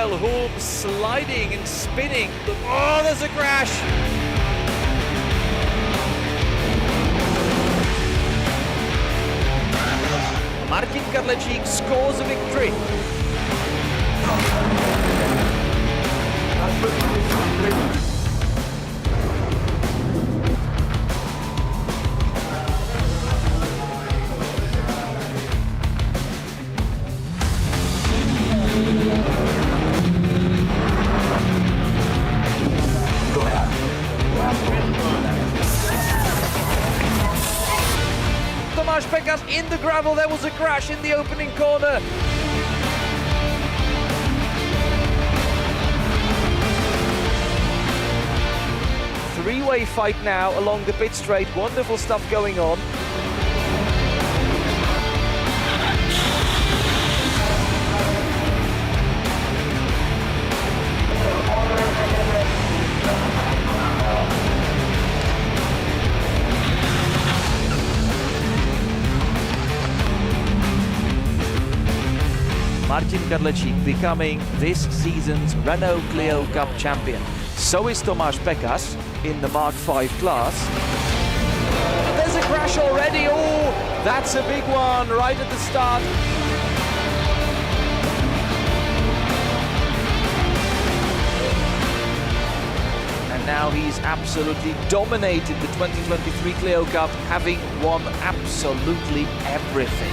Hulb sliding and spinning. Oh, there's a crash! Martin Karlecik scores a victory. In the gravel, there was a crash in the opening corner. Three-way fight now along the pit straight. Wonderful stuff going on. Martin Karlecik becoming this season's Renault Clio Cup champion. So is Tomáš Pekas in the Mark V class. There's a crash already. Oh, that's a big one right at the start. And now he's absolutely dominated the 2023 Clio Cup, having won absolutely everything.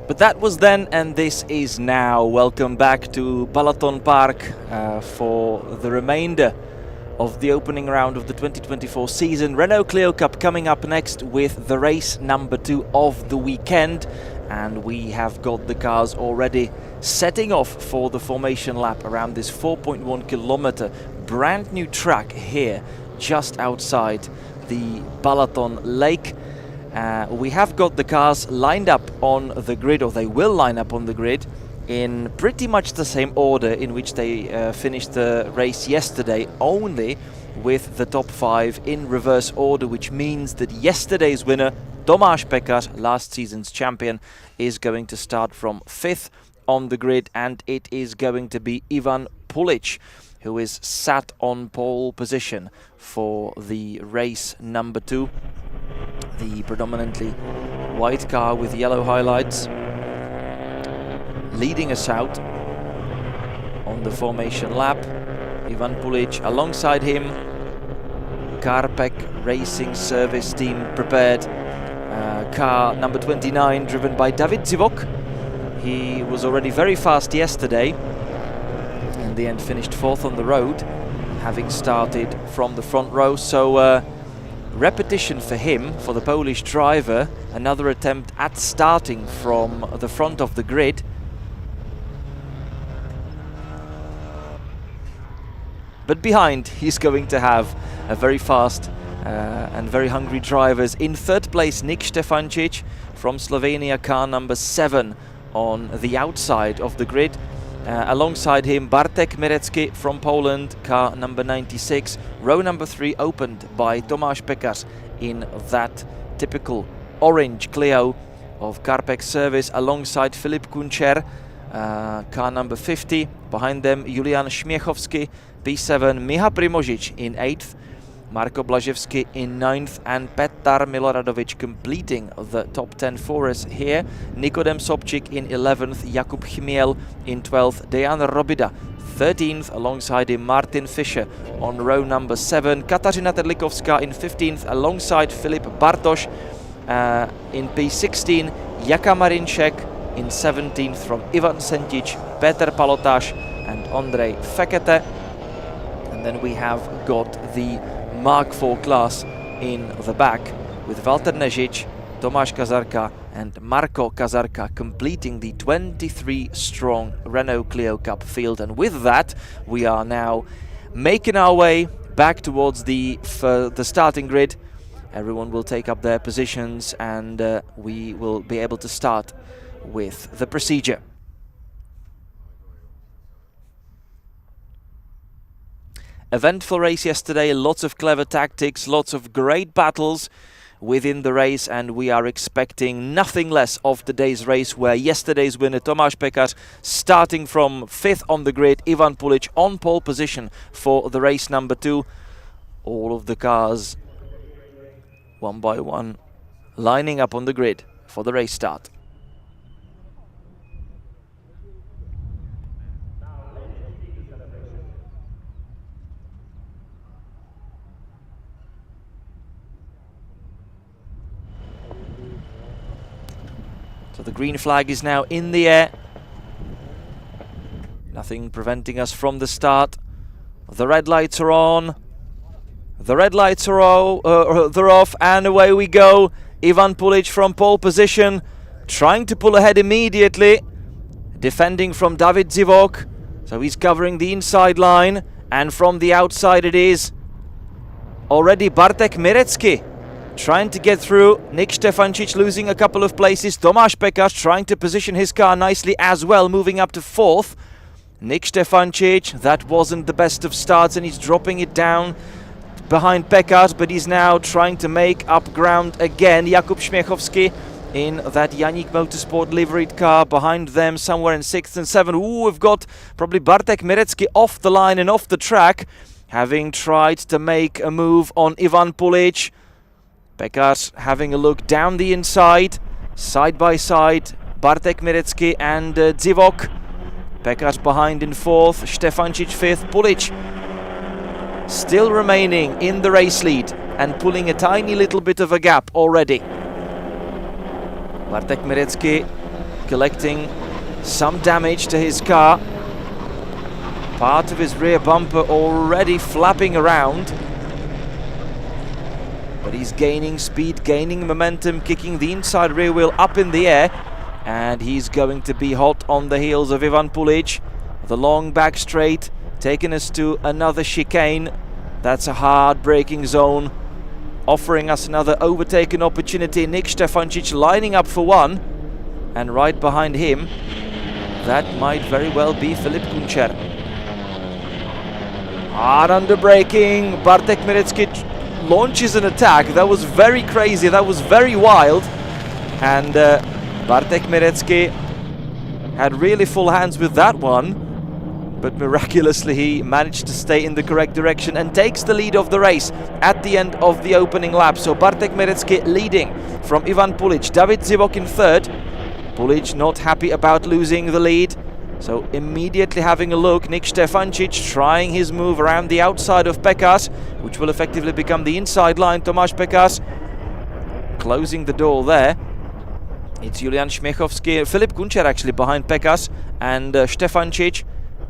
But that was then, and this is now. Welcome back to BalatonPark for the remainder of the opening round of the 2024 season. Renault Clio Cup coming up next with the race number 2 of the weekend. And we have got the cars already setting off for the formation lap around this 4.1 kilometer brand new track here just outside the Balaton Lake. We have got the cars lined up on the grid, or they will line up on the grid, in pretty much the same order in which they finished the race yesterday, only with the top 5 in reverse order, which means that yesterday's winner, Tomáš Pekas, last season's champion, is going to start from 5th on the grid, and it is going to be Ivan Pulic, who is sat on pole position for the race number 2. The predominantly white car with yellow highlights leading us out on the lap. Ivan Pulic alongside him. Carpec Racing Service Team prepared. Car number 29 driven by David Zivok. He was already very fast yesterday. In the end finished 4th on the road, having started from the front row. So repetition for him, for the Polish driver, another attempt at starting from the front of the grid. But behind, he's going to have a very fast and very hungry drivers. In 3rd place, Nick Stefancic from Slovenia, car number 7 on the outside of the grid. Alongside him, Bartek Mirecki from Poland, car number 96. Row number 3 opened by Tomáš Pekař in that typical orange Clio of Carpex service, alongside Filip Kunčer, car number 50. Behind them, Julian Śmiechowski, P7, Miha Primožič in 8th, Marko Blaževský in 9th, and Petar Miloradovic completing the top 10 for us here. Nikodem Sobčík in 11th, Jakub Chmiel in 12th, Dejan Robida 13th, alongside him Martin Fischer on row number 7, Katarzyna Terlikovská in 15th, alongside Filip Bartoš in P16, Jaka Marinček in 17th from Ivan Sentic, Petr Palotáš and Ondrej Fekete. And then we have got the Mark IV class in the back with Walter Nežič, Tomáš Kazarka and Marko Kazarka completing the 23-strong Renault Clio Cup field. And with that, we are now making our way back towards the starting grid. Everyone will take up their positions, and we will be able to start with the procedure. Eventful race yesterday, lots of clever tactics, lots of great battles within the race, and we are expecting nothing less of today's race, where yesterday's winner Tomáš Pekař, starting from 5th on the grid, Ivan Pulic on pole position for the race number 2. All of the cars, one by one, lining up on the grid for the race start. So the green flag is now in the air. Nothing preventing us from the start. The red lights are on. The red lights are they're off, and away we go. Ivan Pulic from pole position, trying to pull ahead immediately. Defending from David Zivok. So he's covering the inside line, and from the outside it is already Bartek Mirecki trying to get through. Nick Stefancic losing a couple of places. Tomáš Pekař trying to position his car nicely as well, moving up to 4th. Nick Stefancic, that wasn't the best of starts, and he's dropping it down behind Pekař, but he's now trying to make up ground again. Jakub Śmiechowski in that Janik Motorsport liveried car. Behind them, somewhere in 6th and 7th. Ooh, we've got probably Bartek Mirecki off the line and off the track, having tried to make a move on Ivan Pulic. Pekař having a look down the inside, side by side, Bartek Mirecki and Zivok. Pekař behind in 4th, Stefancic 5th, Pulic still remaining in the race lead and pulling a tiny little bit of a gap already. Bartek Mirecki collecting some damage to his car. Part of his rear bumper already flapping around. But he's gaining speed, gaining momentum, kicking the inside rear wheel up in the air. And he's going to be hot on the heels of Ivan Pulic. The long back straight, taking us to another chicane. That's a hard braking zone, offering us another overtaken opportunity. Nick Stefancic lining up for one. And right behind him, that might very well be Filip Kunčer. Hard under braking, Bartek Mirecki launches an attack. That was very crazy, that was very wild, and Bartek Mirecki had really full hands with that one, but miraculously he managed to stay in the correct direction and takes the lead of the race at the end of the opening lap. So Bartek Mirecki leading from Ivan Pulic, David Zivok in 3rd. Pulic not happy about losing the lead, so immediately having a look, Nick Stefancic trying his move around the outside of Pekař, which will effectively become the inside line. Tomáš Pekař closing the door there. It's Julian Śmiechowski, Filip Kunčer actually behind Pekař and Stefancic,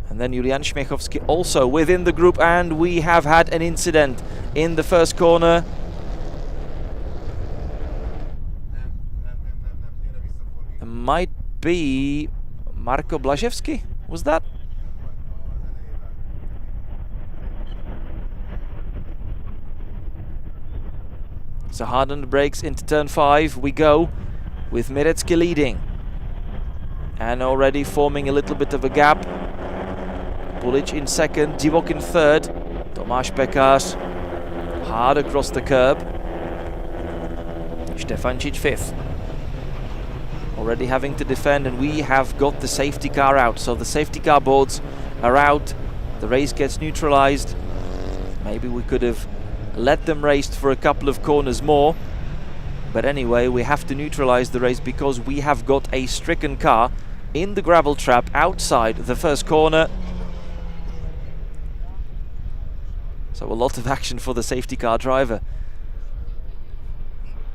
and then Julian Śmiechowski also within the group. And we have had an incident in the first corner. It might be Marko Blaževský, was that? So hard on the brakes into turn 5 we go, with Mirecki leading. and already forming a little bit of a gap. Pulic in second, Divok in third, Tomáš Pekař hard across the curb, Štefančič fifth. Already having to defend, and we have got the safety car out. So the safety car boards are out, the race gets neutralized. Maybe we could have let them race for a couple of corners more. But anyway, we have to neutralize the race because we have got a stricken car in the gravel trap outside the first corner. So a lot of action for the safety car driver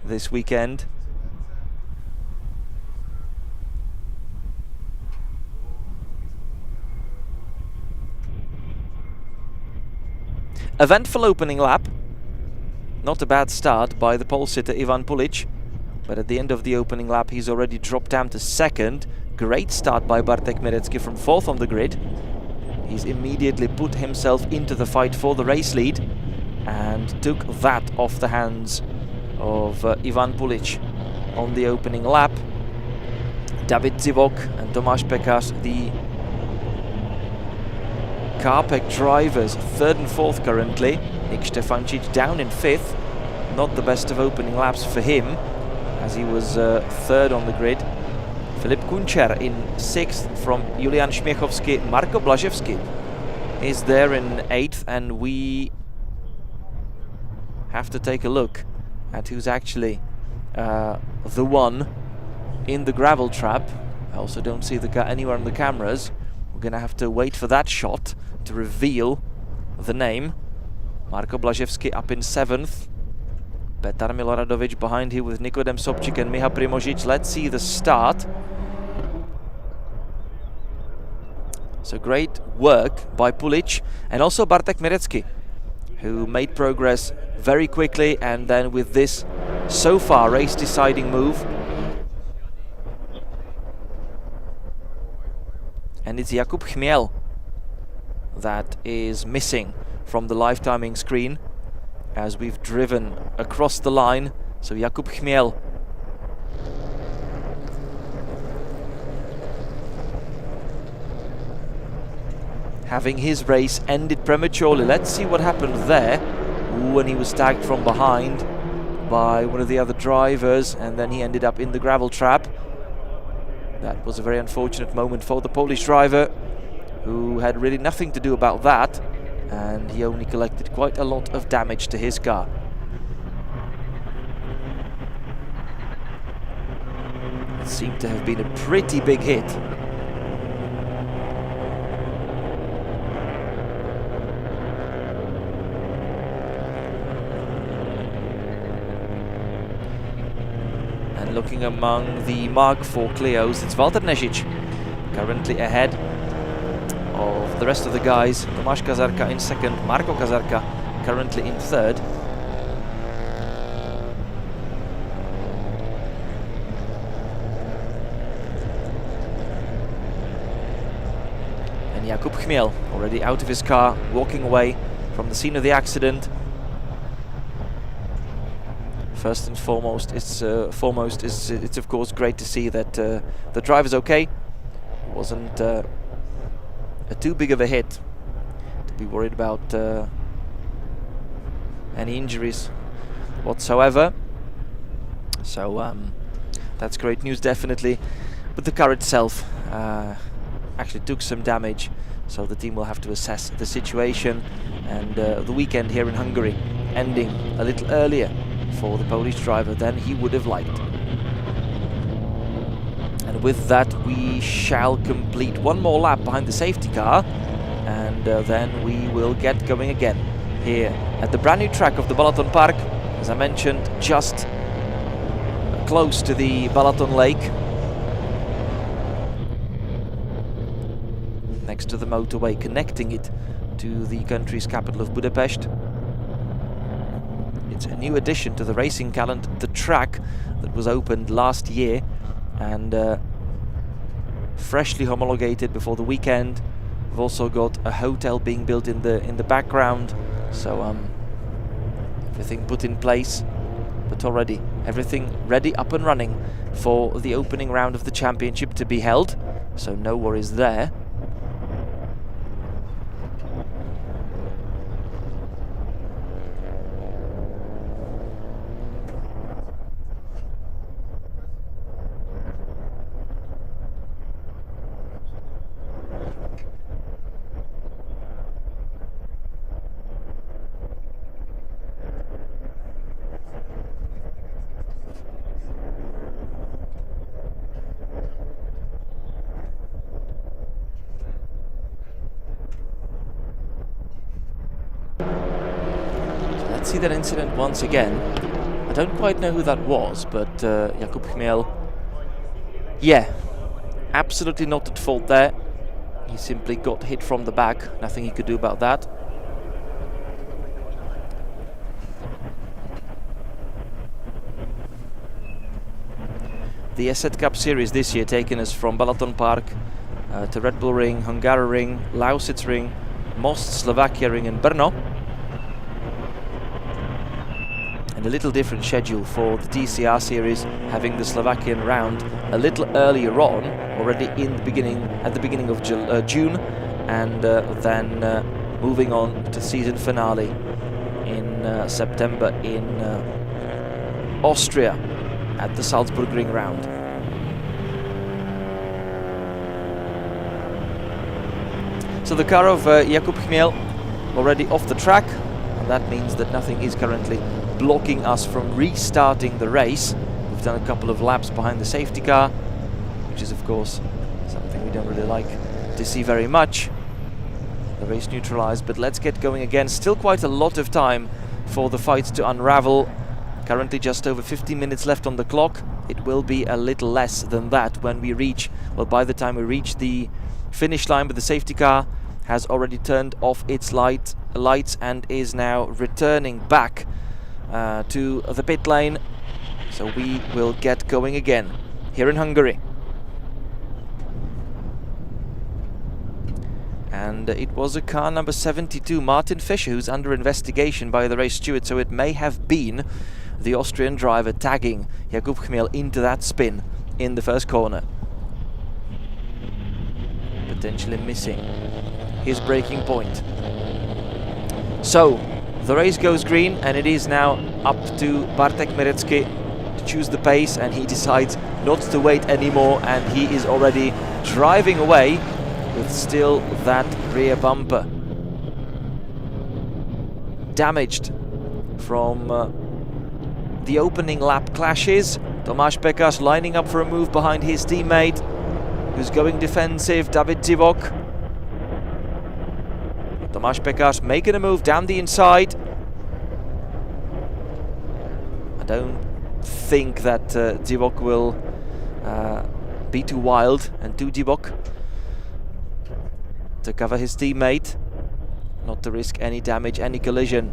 this weekend. Eventful opening lap. Not a bad start by the pole sitter Ivan Pulic, but at the end of the opening lap he's already dropped down to second. Great start by Bartek Mirecki from fourth on the grid. He's immediately put himself into the fight for the race lead and took that off the hands of Ivan Pulic on the opening lap. David Zivok and Tomáš Pekař, the Carpec drivers, third and fourth currently. Nick Štefančič down in fifth. Not the best of opening laps for him, as he was third on the grid. Filip Kunčer in sixth from Julian Śmiechowski. Marko Blaževský is there in eighth, and we have to take a look at who's actually the one in the gravel trap. I also don't see the guy anywhere on the cameras. We're gonna have to wait for that shot to reveal the name. Marko Blaževský up in seventh. Petar Miloradovic behind here with Nikodem Sobčík and Miha Primožič. Let's see the start. So great work by Pulic and also Bartek Mirecki, who made progress very quickly, and then with this so far race deciding move. And it's Jakub Chmiel that is missing from the live timing screen as we've driven across the line. So Jakub Chmiel having his race ended prematurely. Let's see what happened there. When he was tagged from behind by one of the other drivers, and then he ended up in the gravel trap. That was a very unfortunate moment for the Polish driver, who had really nothing to do about that, and he only collected quite a lot of damage to his car. It seemed to have been a pretty big hit. And looking among the Mark IV Clios, it's Walter Nežič currently ahead of the rest of the guys. Tomáš Kazarka in second, Marko Kazarka currently in third. And Jakub Chmiel already out of his car, walking away from the scene of the accident. First and foremost, it's of course great to see that the driver's okay. It wasn't too big of a hit to be worried about any injuries whatsoever. So that's great news, definitely. But the car itself actually took some damage, so the team will have to assess the situation, and the weekend here in Hungary ending a little earlier for the Polish driver than he would have liked. And with that, we shall complete one more lap behind the safety car, and then we will get going again here at the brand new track of the BalatonPark. As I mentioned, just close to the Balaton Lake, next to the motorway connecting it to the country's capital of Budapest. It's a new addition to the racing calendar, the track that was opened last year and freshly homologated before the weekend. We've also got a hotel being built in the background, so everything put in place, but already everything ready, up and running for the opening round of the championship to be held. so no worries there. See that incident once again. I don't quite know who that was, but Jakub Chmiel, yeah, absolutely not at fault there. He simply got hit from the back. Nothing he could do about that. The ESETCup series this year taken us from BalatonPark to Red Bull Ring, Hungaroring, Lausitz Ring, Most, Slovakia Ring and Brno. And a little different schedule for the TCR series, having the Slovakian round a little earlier on, already at the beginning of June, and then moving on to season finale in September in Austria at the Salzburg Ring round. So the car of Jakub Chmiel already off the track, and that means that nothing is currently blocking us from restarting the race. We've done a couple of laps behind the safety car, which is of course something we don't really like to see very much. The race neutralized, but let's get going again. Still quite a lot of time for the fight to unravel. Currently just over 50 minutes left on the clock. It will be a little less than that when we reach, well, by the time we reach the finish line, but the safety car has already turned off its lights and is now returning back to the pit lane, so we will get going again here in Hungary. And it was a car number 72, Martin Fischer, who's under investigation by the race steward, so it may have been the Austrian driver tagging Jakub Chmiel into that spin in the first corner, potentially missing his braking point. So the race goes green, and it is now up to Bartek Merecki to choose the pace, and he decides not to wait anymore, and he is already driving away with still that rear bumper damaged from the opening lap clashes. Tomáš Pekař lining up for a move behind his teammate, who's going defensive, David Zivok. Tomáš Pekař making a move down the inside. I don't think that Zivok will be too wild and too Zivok to cover his teammate, not to risk any damage, any collision.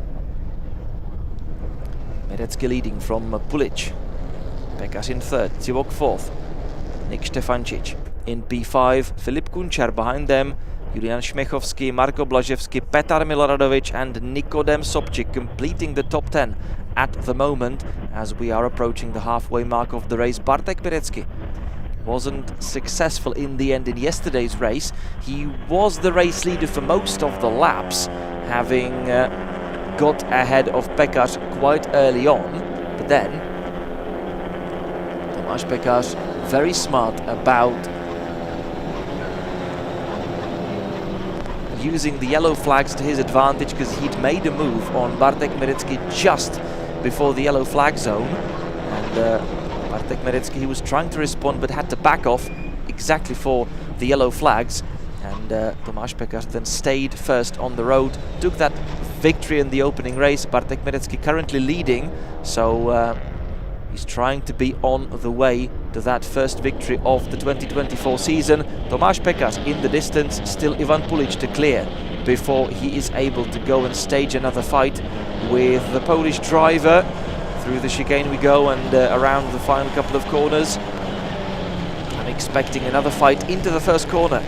Merecki leading from Pulic. Pekař in third, Zivok fourth. Nick Stefancic in P5, Filip Kunčar behind them, Julian Šmechovský, Marko Blaževský, Petar Miloradovic and Nikodem Sobčik completing the top 10 at the moment as we are approaching the halfway mark of the race. Bartek Merecki wasn't successful in the end in yesterday's race. He was the race leader for most of the laps, having got ahead of Pekař quite early on, but then Tomáš Pekař very smart about using the yellow flags to his advantage, because he'd made a move on Bartek Merecki just before the yellow flag zone, and Bartek Merecki, he was trying to respond but had to back off exactly for the yellow flags, and Tomáš Pekař then stayed first on the road, took that victory in the opening race. Bartek Merecki currently leading, so he's trying to be on the way to that first victory of the 2024 season. Tomáš Pekař in the distance, still Ivan Pulic to clear before he is able to go and stage another fight with the Polish driver. Through the chicane we go, and around the final couple of corners. I'm expecting another fight into the first corner.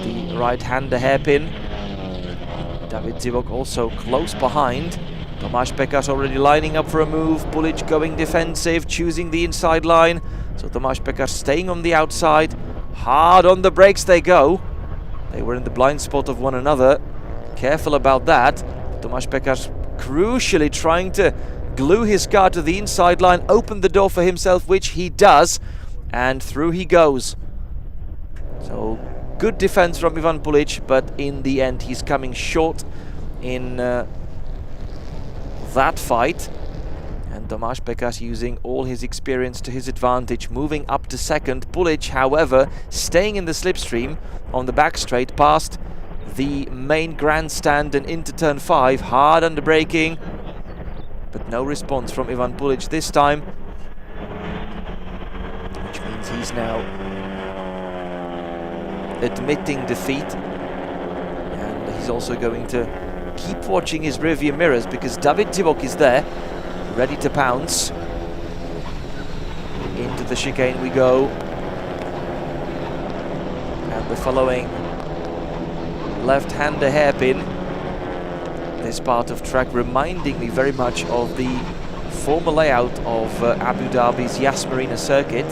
The right-hander hairpin. David Zivok also close behind. Tomáš Pekař already lining up for a move. Pulic going defensive, choosing the inside line. So Tomáš Pekař staying on the outside, Hard on the brakes they go. They were in the blind spot of one another. Careful about that. Tomáš Pekař crucially trying to glue his car to the inside line, open the door for himself, which he does, and through he goes. So good defense from Ivan Pulic, but in the end he's coming short in that fight. And Tomáš Pekař using all his experience to his advantage, moving up to second. Pulic, however, staying in the slipstream on the back straight past the main grandstand and into turn 5. Hard under braking, but no response from Ivan Pulic this time, which means he's now admitting defeat. And he's also going to keep watching his rearview mirrors, because David Zivok is there, ready to pounce. Into the chicane we go. And the following left-hander hairpin. This part of track reminding me very much of the former layout of Abu Dhabi's Yas Marina circuit.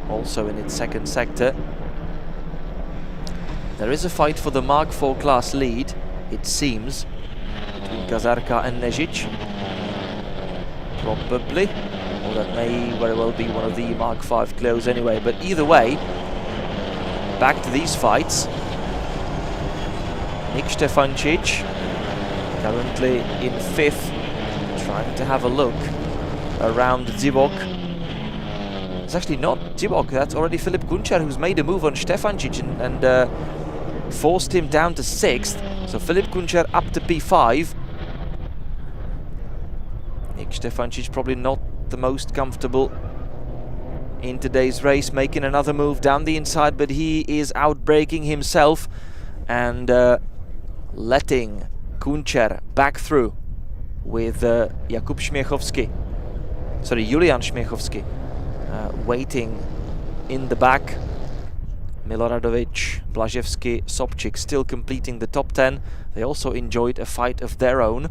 Also in its second sector. There is a fight for the Mark IV class lead, it seems, between Kazarka and Nežić. Probably. Or that may very well be one of the Mark V Clios anyway. But either way, back to these fights. Nick Stefancic, currently in 5th, trying to have a look around Zivok. It's actually not Zivok, that's already Filip Kunčar, who's made a move on Stefancic and forced him down to 6th. So Filip Kunčar up to P5. Nick Stefancic probably not the most comfortable in today's race, making another move down the inside, but he is outbraking himself and letting Kunčar back through with Jakub Śmiechowski, sorry, Julian Śmiechowski waiting in the back. Miloradovic, Blaževski, Sobčík still completing the top 10. They also enjoyed a fight of their own.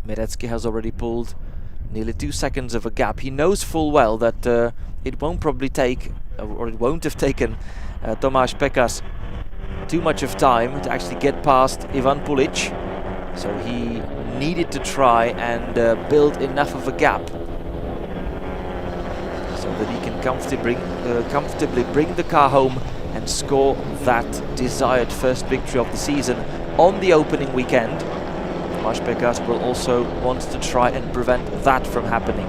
Mirecki has already pulled nearly 2 seconds of a gap. He knows full well that it won't probably take, or it won't have taken Tomáš Pekař too much of time to actually get past Ivan Pulic. So he needed to try and build enough of a gap so that he can comfortably bring the car home and score that desired first victory of the season on the opening weekend. Tomáš Pekař will also want to try and prevent that from happening.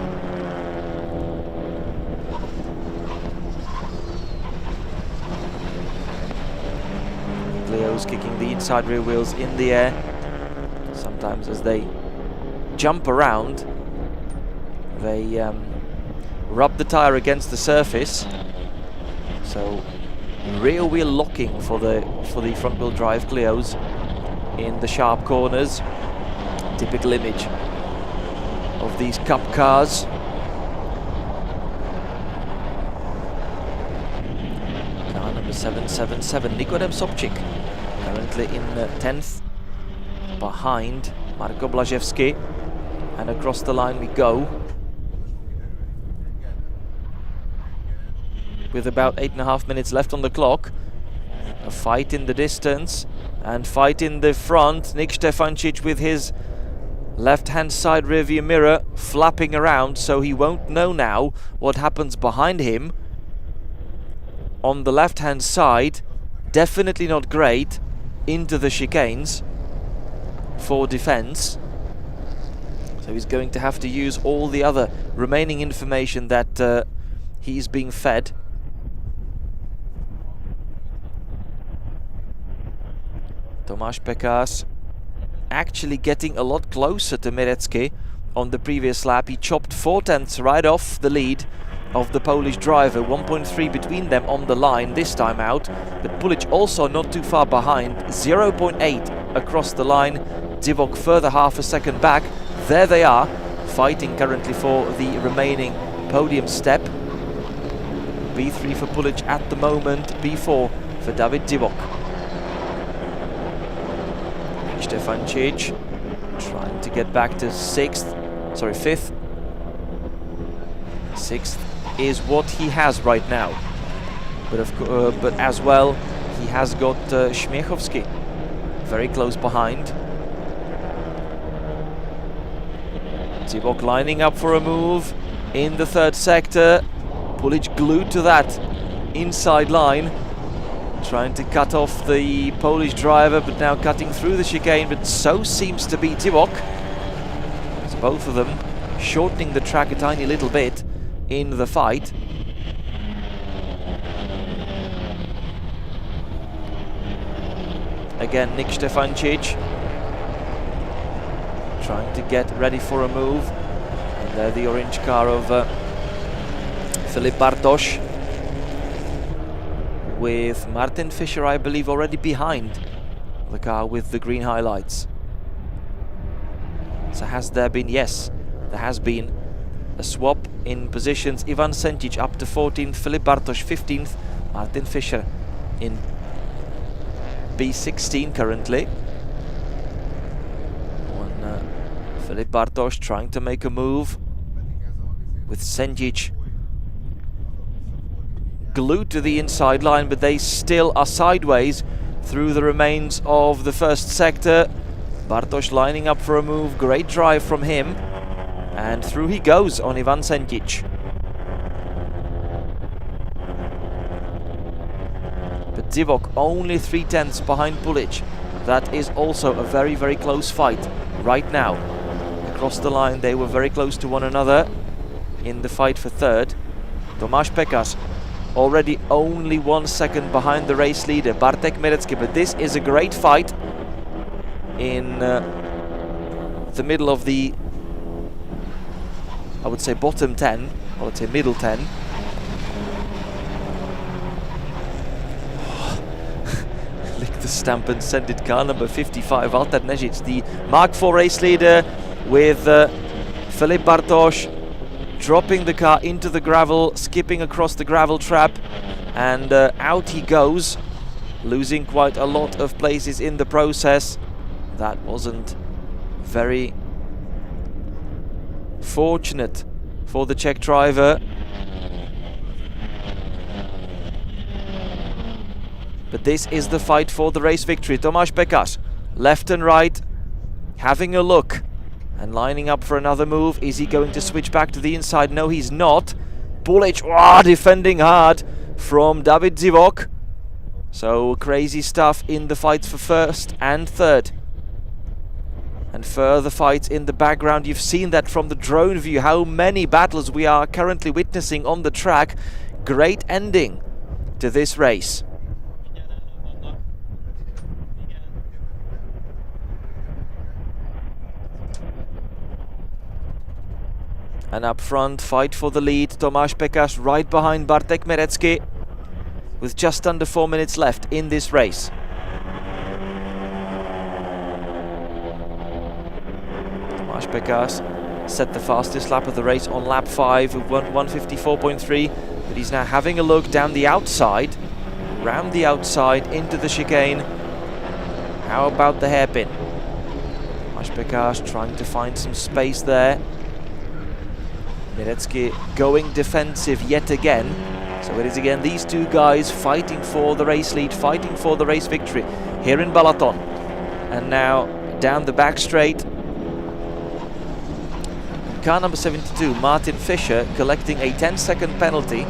Clio's kicking the inside rear wheels in the air. Sometimes as they jump around, they rub the tire against the surface. So rear wheel locking for the front wheel drive Clios in the sharp corners. Typical image of these cup cars. Car number 777, Nikodem Sobčík, currently in 10th, behind Marko Blaževski, and across the line we go. With about 8.5 minutes left on the clock. A fight in the distance and fight in the front. Nick Stefancic with his left-hand side rearview mirror flapping around, so he won't know now what happens behind him. On the left-hand side, definitely not great into the chicanes for defense. So he's going to have to use all the other remaining information that he's being fed. Tomáš Pekař actually getting a lot closer to Mirecki on the previous lap. He chopped 4/10 right off the lead of the Polish driver, 1.3 between them on the line this time out, but Pulic also not too far behind, 0.8 across the line. Zivok further half a second back. There they are, fighting currently for the remaining podium step. B3 for Pulic at the moment, B4 for David Zivok. Stefancic trying to get back to fifth. Sixth is what he has right now. But as well, he has got Śmiechowski very close behind. Zivok lining up for a move in the third sector. Pulic glued to that inside line, trying to cut off the Polish driver, but now cutting through the chicane, but so seems to be Zivok. So both of them shortening the track a tiny little bit in the fight. Again, Nick Stefancic trying to get ready for a move. And there the orange car of Filip Bartosz, with Martin Fischer, I believe, already behind the car with the green highlights. So has there been? Yes, there has been a swap in positions. Ivan Senčić up to 14th, Filip Bartosz 15th, Martin Fischer in B16 currently. Filip Bartosz trying to make a move, with Senčić glued to the inside line, but they still are sideways through the remains of the first sector. Bartosz lining up for a move, great drive from him, and through he goes on Ivan Senčić. But Zivok only 3/10 behind Pulic. That is also a very, very close fight right now. Across the line they were very close to one another in the fight for third. Tomáš Pekář already only 1 second behind the race leader, Bartek Merecký, but this is a great fight in the middle of the, I would say, bottom 10, I would say middle 10. Lick the stamp and send it, car number 55, Valter Nežic, the Mark IV race leader, with Filip Bartosz dropping the car into the gravel, skipping across the gravel trap, and out he goes, losing quite a lot of places in the process. That wasn't very fortunate for the Czech driver. But this is the fight for the race victory. Tomáš Pekář, left and right, having a look and lining up for another move. Is he going to switch back to the inside? No, he's not. Pulic, defending hard from David Zivok. So crazy stuff in the fights for first and third. And further fights in the background. You've seen that from the drone view, how many battles we are currently witnessing on the track. Great ending to this race. And up front, fight for the lead. Tomáš Pekář right behind Bartek Merecký, with just under 4 minutes left in this race. Tomáš Pekář set the fastest lap of the race on lap 5 with 1:54.3, but he's now having a look down the outside, round the outside into the chicane. How about the hairpin? Tomáš Pekář trying to find some space there. Merecký going defensive yet again. So it is again these two guys fighting for the race lead, fighting for the race victory here in Balaton. And now down the back straight, car number 72, Martin Fischer, collecting a 10-second penalty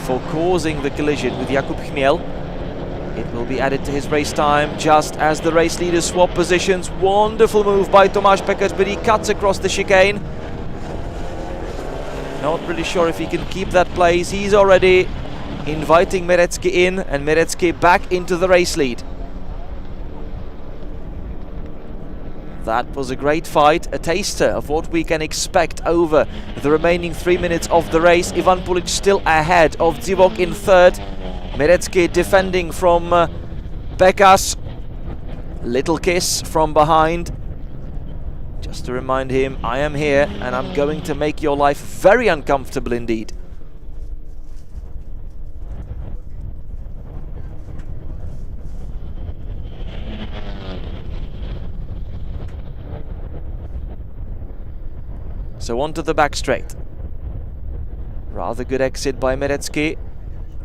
for causing the collision with Jakub Chmiel. It will be added to his race time just as the race leaders swap positions. Wonderful move by Tomáš Pekář, but he cuts across the chicane. Not really sure if he can keep that place. He's already inviting Merecký in, and Merecký back into the race lead. That was a great fight, a taster of what we can expect over the remaining 3 minutes of the race. Ivan Pulic still ahead of Zivok in third. Merecký defending from Pekář. Little kiss from behind. Just to remind him, I am here and I'm going to make your life very uncomfortable indeed. So onto the back straight. Rather good exit by Merecki.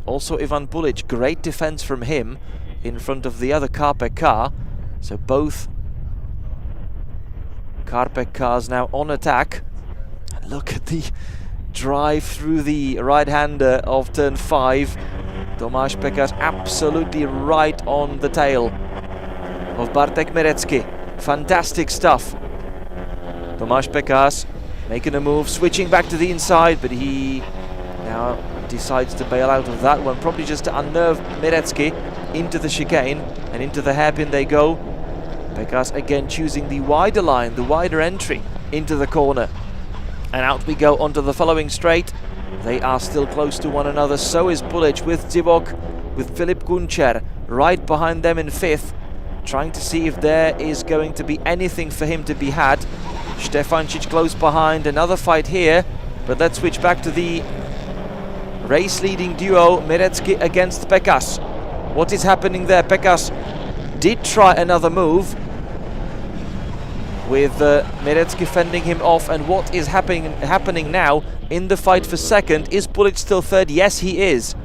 Also Ivan Pulic, great defense from him in front of the other Carpec car. So both Carpec cars now on attack. And look at the drive through the right-hander of turn 5. Tomáš Pekař absolutely right on the tail of Bartek Merecki. Fantastic stuff. Tomáš Pekař making a move, switching back to the inside, but he now decides to bail out of that one, probably just to unnerve Merecki into the chicane, and into the hairpin they go. Pekař again choosing the wider line, the wider entry into the corner. And out we go onto the following straight. They are still close to one another, so is Pulic with Zivok, with Filip Kunčer right behind them in 5th, trying to see if there is going to be anything for him to be had. Stefancic close behind, another fight here, but let's switch back to the race-leading duo, Merecki against Pekař. What is happening there? Pekař did try another move, with Merecki fending him off, and what is happening now in the fight for 2nd? Is Pulic still 3rd? Yes, he is.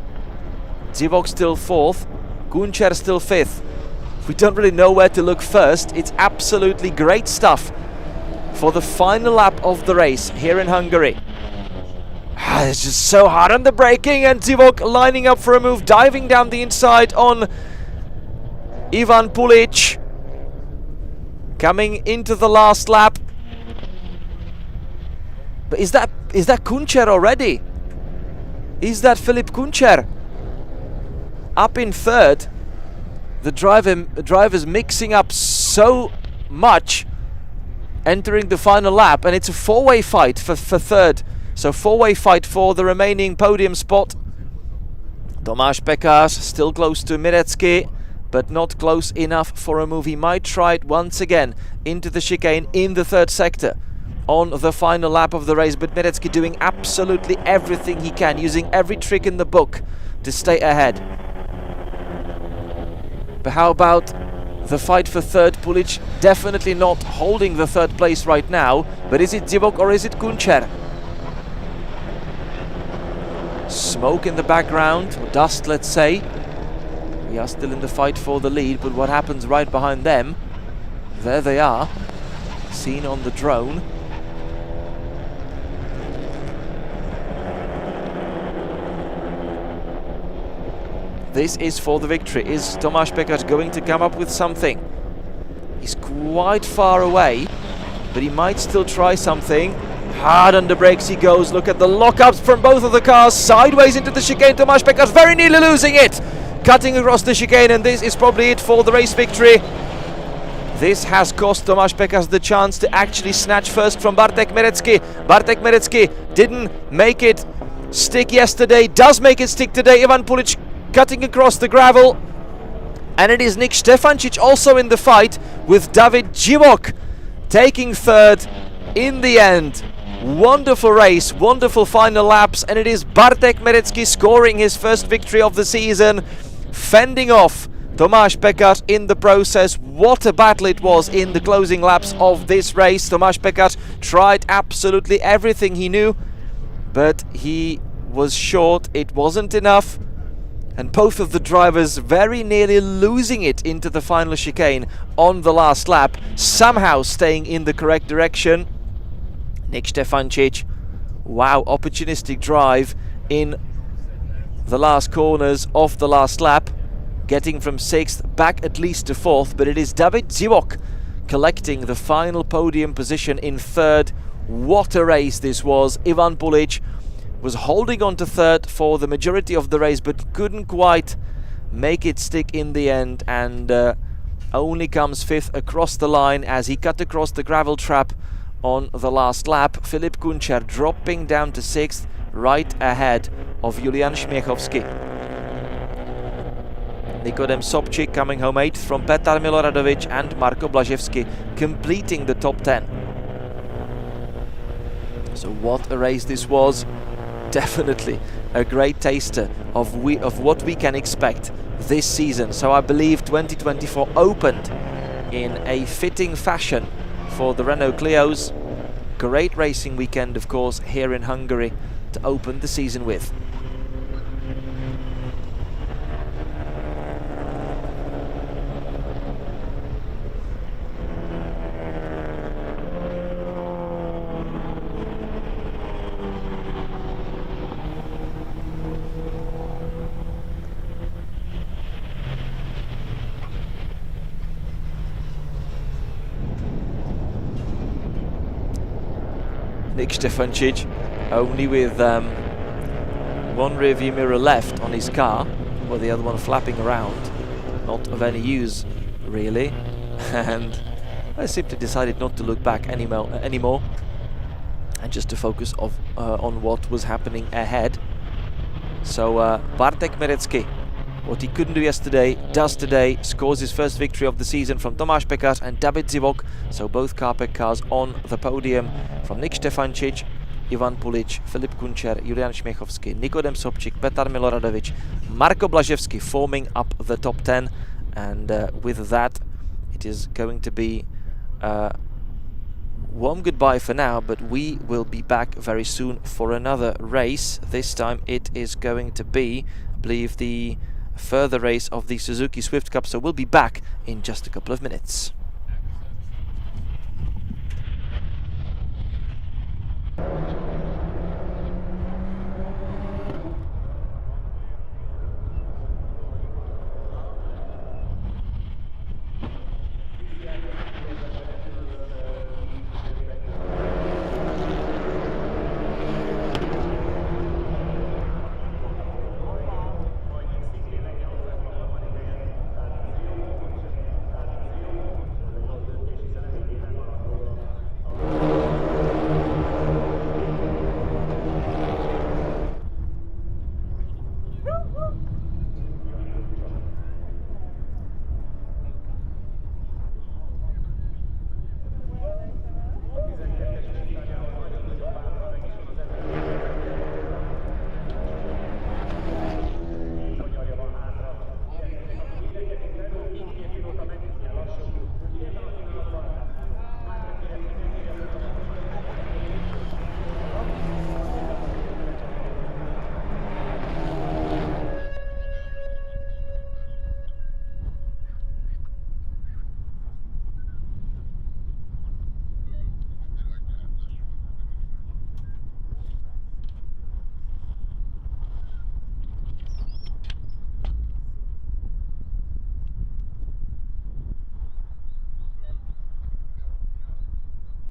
Zivok still 4th, Kunčer still 5th. We don't really know where to look first. It's absolutely great stuff for the final lap of the race here in Hungary. It's just so hard on the braking, and Zivok lining up for a move, diving down the inside on Ivan Pulic. Coming into the last lap. But is that Kunčer already? Is that Filip Kunčer? Up in 3rd. The driver's mixing up so much entering the final lap, and it's a 4-way fight for 3rd. So 4-way fight for the remaining podium spot. Tomáš Pekař still close to Merecki, but not close enough for a move. He might try it once again into the chicane in the 3rd sector on the final lap of the race, but Merecki doing absolutely everything he can, using every trick in the book to stay ahead. But how about the fight for 3rd? Pulic definitely not holding the 3rd place right now, but is it Zivok or is it Kunčer? Smoke in the background, or dust, let's say. We are still in the fight for the lead, but what happens right behind them? There they are, seen on the drone. This is for the victory. Is Tomáš Pekař going to come up with something? He's quite far away, but he might still try something. Hard on the brakes he goes. Look at the lockups from both of the cars. Sideways into the chicane. Tomáš Pekař very nearly losing it. Cutting across the chicane, and this is probably it for the race victory. This has cost Tomáš Pekař the chance to actually snatch first from Bartek Merecki. Bartek Merecki didn't make it stick yesterday, does make it stick today. Ivan Pulic cutting across the gravel. And it is Nick Stefancic also in the fight, with David Zivok taking 3rd in the end. Wonderful race, wonderful final laps, and it is Bartek Merecki scoring his first victory of the season, fending off Tomáš Pekař in the process. What a battle it was in the closing laps of this race. Tomáš Pekař tried absolutely everything he knew, but he was short. It wasn't enough, and both of the drivers very nearly losing it into the final chicane on the last lap, somehow staying in the correct direction. Nick Stefancic, wow, opportunistic drive in the last corners of the last lap, getting from 6th back at least to 4th, but it is David Zivok collecting the final podium position in 3rd. What a race this was. Ivan Pulic was holding on to 3rd for the majority of the race, but couldn't quite make it stick in the end, and only comes 5th across the line as he cut across the gravel trap on the last lap. Filip Kunčer dropping down to 6th, right ahead of Julian Śmiechowski. Nikodem Sobčík coming home 8th from Petar Miloradovic, and Marko Blaževský completing the top 10. So what a race this was. Definitely a great taster of what we can expect this season. So I believe 2024 opened in a fitting fashion for the Renault Clios. great racing weekend, of course, here in Hungary to open the season with. Nick Stefancic only with one rearview mirror left on his car, while the other one flapping around, not of any use really, and I simply decided not to look back anymore and just to focus on what was happening ahead. So Bartek Merecki, what he couldn't do yesterday, does today, scores his first victory of the season from Tomáš Pekař and David Zivok. So both Carpec cars on the podium from Nick Stefancic, Ivan Pulic, Filip Kunčer, Julian Šměchovský, Nikodem Sobčík, Petar Miloradovic, Marko Blaževský forming up the top 10. And with that, it is going to be warm goodbye for now, but we will be back very soon for another race. This time it is going to be, I believe, the further race of the Suzuki Swift Cup, so we'll be back in just a couple of minutes.